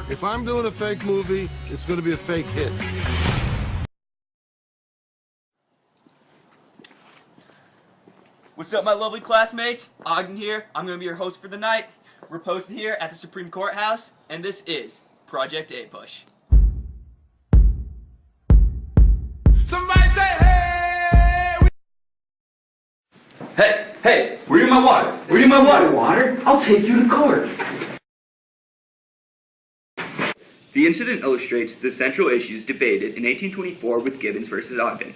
If I'm doing a fake movie, it's going to be a fake hit. What's up, my lovely classmates? Ogden here. I'm going to be your host for the night. We're posted here at the Supreme Courthouse, and this is Project A-Push. Somebody say, hey! Hey, where's my water? Where's my water? I'll take you to court. The incident illustrates the central issues debated in 1824 with Gibbons versus Ogden.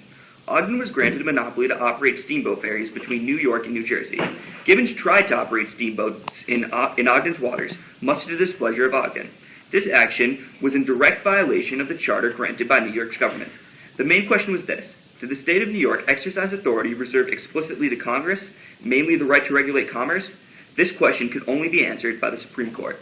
Ogden was granted a monopoly to operate steamboat ferries between New York and New Jersey. Gibbons tried to operate steamboats in Ogden's waters, much to the displeasure of Ogden. This action was in direct violation of the charter granted by New York's government. The main question was this: did the state of New York exercise authority reserved explicitly to Congress, mainly the right to regulate commerce? This question could only be answered by the Supreme Court.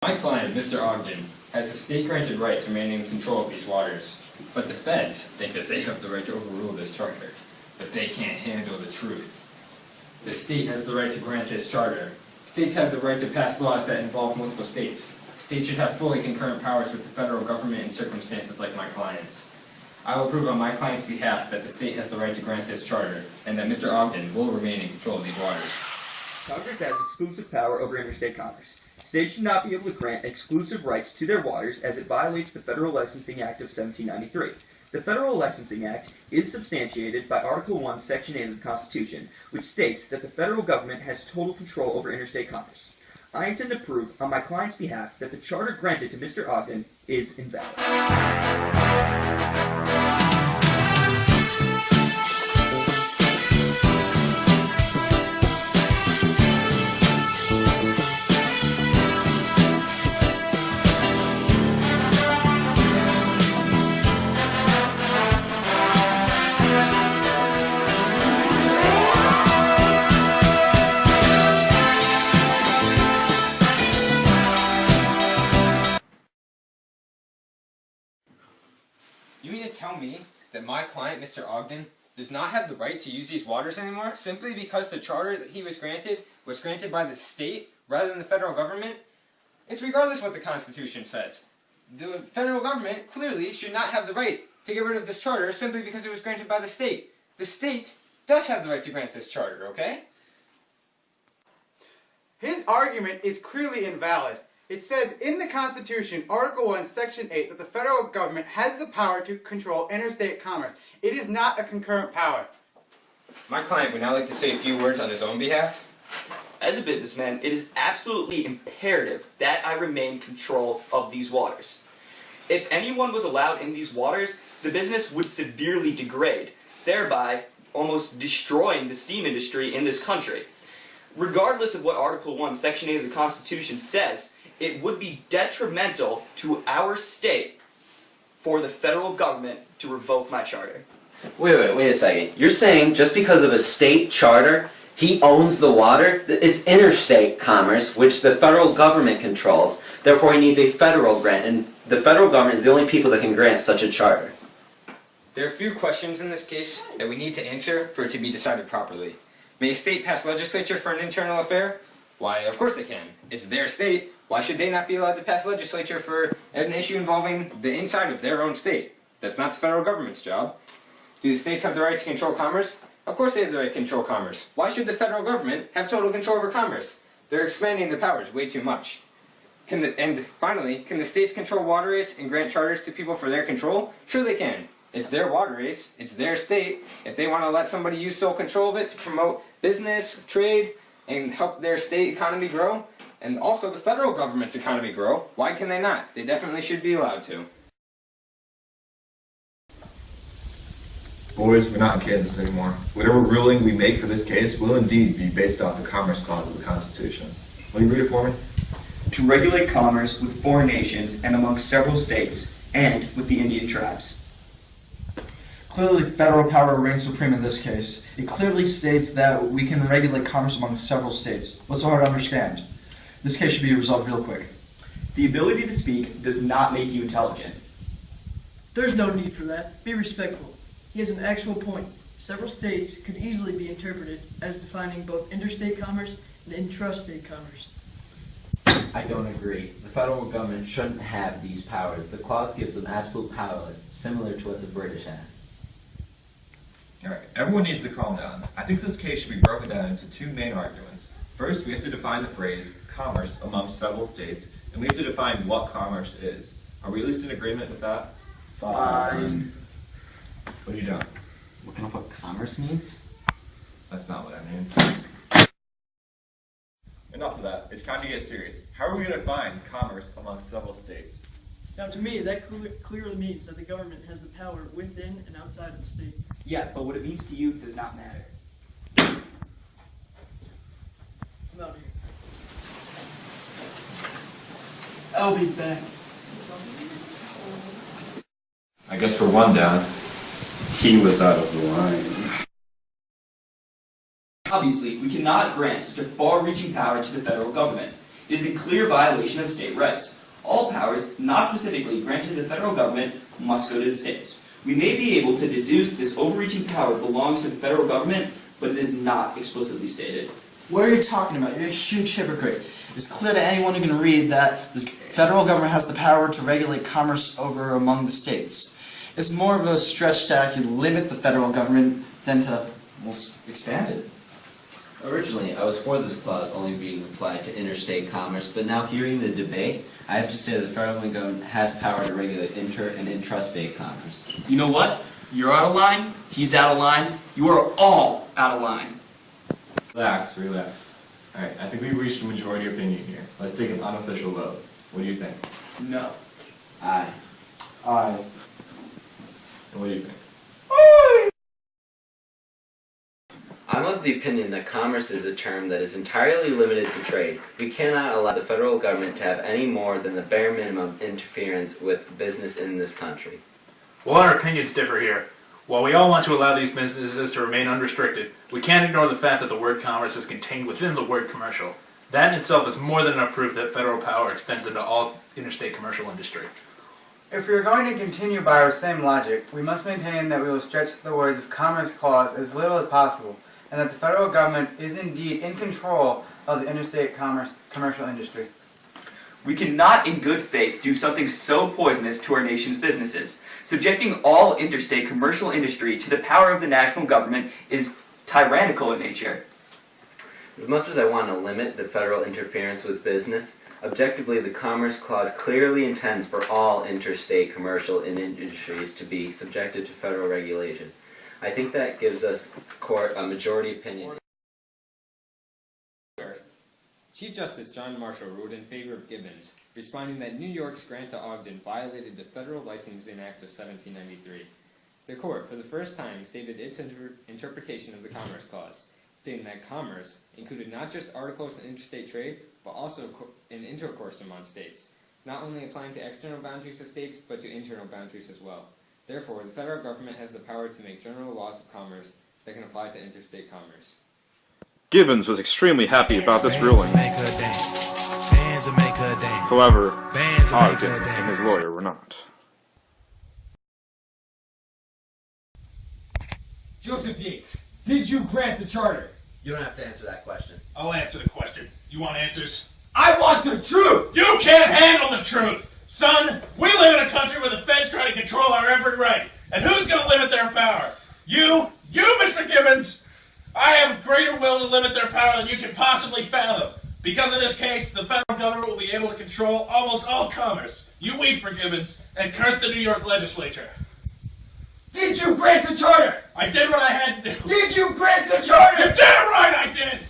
My client, Mr. Ogden, has a state-granted right to maintain control of these waters, but the feds think that they have the right to overrule this charter, but they can't handle the truth. The state has the right to grant this charter. States have the right to pass laws that involve multiple states. States should have fully concurrent powers with the federal government in circumstances like my client's. I will prove on my client's behalf that the state has the right to grant this charter, and that Mr. Ogden will remain in control of these waters. Congress has exclusive power over interstate commerce. States should not be able to grant exclusive rights to their waters as it violates the Federal Licensing Act of 1793. The Federal Licensing Act is substantiated by Article 1, Section 8 of the Constitution, which states that the federal government has total control over interstate commerce. I intend to prove on my client's behalf that the charter granted to Mr. Ogden is invalid. You mean to tell me that my client, Mr. Ogden, does not have the right to use these waters anymore simply because the charter that he was granted by the state rather than the federal government? It's regardless what the Constitution says. The federal government clearly should not have the right to get rid of this charter simply because it was granted by the state. The state does have the right to grant this charter, okay? His argument is clearly invalid. It says in the Constitution, Article 1, Section 8, that the federal government has the power to control interstate commerce. It is not a concurrent power. My client would now like to say a few words on his own behalf. As a businessman, it is absolutely imperative that I remain in control of these waters. If anyone was allowed in these waters, the business would severely degrade, thereby almost destroying the steam industry in this country. Regardless of what Article 1, Section 8 of the Constitution says, it would be detrimental to our state for the federal government to revoke my charter. Wait a second. You're saying just because of a state charter, he owns the water? It's interstate commerce, which the federal government controls. Therefore, he needs a federal grant, and the federal government is the only people that can grant such a charter. There are a few questions in this case that we need to answer for it to be decided properly. May a state pass legislature for an internal affair? Why, of course they can. It's their state. Why should they not be allowed to pass legislature for an issue involving the inside of their own state? That's not the federal government's job. Do the states have the right to control commerce? Of course they have the right to control commerce. Why should the federal government have total control over commerce? They're expanding their powers way too much. And finally, can the states control waterways and grant charters to people for their control? Sure they can. It's their waterways. It's their state. If they want to let somebody use sole control of it to promote business, trade, and help their state economy grow, and also the federal government's economy grow, why can they not? They definitely should be allowed to. Boys, we're not in Kansas anymore. Whatever ruling we make for this case will indeed be based off the Commerce Clause of the Constitution. Will you read it for me? To regulate commerce with foreign nations and among several states, and with the Indian tribes. Clearly, federal power reigns supreme in this case. It clearly states that we can regulate commerce among several states. What's so hard to understand? This case should be resolved real quick. The ability to speak does not make you intelligent. There's no need for that. Be respectful. He has an actual point. Several states could easily be interpreted as defining both interstate commerce and intrastate commerce. I don't agree. The federal government shouldn't have these powers. The clause gives them absolute power, similar to what the British had. All right, everyone needs to calm down. I think this case should be broken down into two main arguments. First, we have to define the phrase commerce among several states, and we have to define what commerce is. Are we at least in agreement with that? Fine. What are you doing? Looking up what commerce means? That's not what I mean. Enough of that. It's time to get serious. How are we going to define commerce among several states? Now, to me, that clearly means that the government has the power within and outside of the state. Yeah, but what it means to you does not matter. I'm out of here. I'll be back. I guess for one down, he was out of line. Obviously, we cannot grant such a far-reaching power to the federal government. It is a clear violation of state rights. All powers not specifically granted to the federal government must go to the states. We may be able to deduce this overreaching power belongs to the federal government, but it is not explicitly stated. What are you talking about? You're a huge hypocrite. It's clear to anyone who can read that the federal government has the power to regulate commerce over among the states. It's more of a stretch to actually limit the federal government than to expand it. Originally, I was for this clause only being applied to interstate commerce, but now hearing the debate, I have to say that the federal government has power to regulate inter- and intrastate commerce. You know what? You're out of line, he's out of line, you are all out of line. Relax, relax. Alright, I think we've reached a majority opinion here. Let's take an unofficial vote. What do you think? No. Aye. Aye. And what do you think? I'm of the opinion that commerce is a term that is entirely limited to trade. We cannot allow the federal government to have any more than the bare minimum interference with business in this country. Well, our opinions differ here. While we all want to allow these businesses to remain unrestricted, we can't ignore the fact that the word commerce is contained within the word commercial. That in itself is more than enough proof that federal power extends into all interstate commercial industry. If we are going to continue by our same logic, we must maintain that we will stretch the words of Commerce Clause as little as possible, and that the federal government is indeed in control of the interstate commercial industry. We cannot in good faith do something so poisonous to our nation's businesses. Subjecting all interstate commercial industry to the power of the national government is tyrannical in nature. As much as I want to limit the federal interference with business, objectively the Commerce Clause clearly intends for all interstate commercial industries to be subjected to federal regulation. I think that gives us court a majority opinion. Chief Justice John Marshall ruled in favor of Gibbons, responding that New York's grant to Ogden violated the Federal Licensing Act of 1793. The court, for the first time, stated its interpretation of the Commerce Clause, stating that commerce included not just articles in interstate trade, but also in intercourse among states, not only applying to external boundaries of states, but to internal boundaries as well. Therefore, the federal government has the power to make general laws of commerce that can apply to interstate commerce. Gibbons was extremely happy about this ruling. However, Ogden and his lawyer were not. Joseph Yates, did you grant the charter? You don't have to answer that question. I'll answer the question. You want answers? I want the truth! You can't handle the truth! Son, we live in a country where the feds try to control our every right. And who's going to limit their power? You, Mr. Gibbons! I have greater will to limit their power than you can possibly fathom. Because in this case, the federal government will be able to control almost all commerce. You weep for Gibbons and curse the New York legislature. Did you grant the charter? I did what I had to do. Did you grant the charter? You're damn right I did!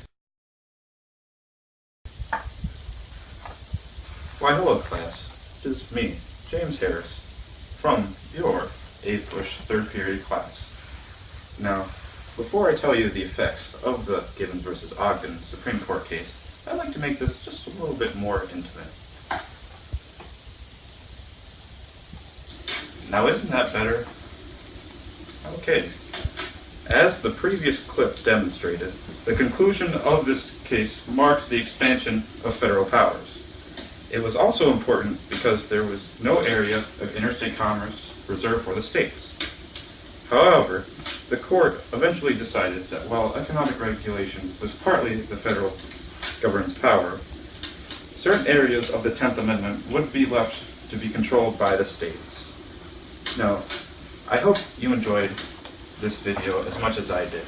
Why, hello, class. It is me, James Harris, from your 8th Bush 3rd period class. Now, before I tell you the effects of the Gibbons versus Ogden Supreme Court case, I'd like to make this just a little bit more intimate. Now, isn't that better? Okay. As the previous clip demonstrated, the conclusion of this case marked the expansion of federal powers. It was also important because there was no area of interstate commerce reserved for the states. However, the court eventually decided that while economic regulation was partly the federal government's power, certain areas of the 10th Amendment would be left to be controlled by the states. Now, I hope you enjoyed this video as much as I did.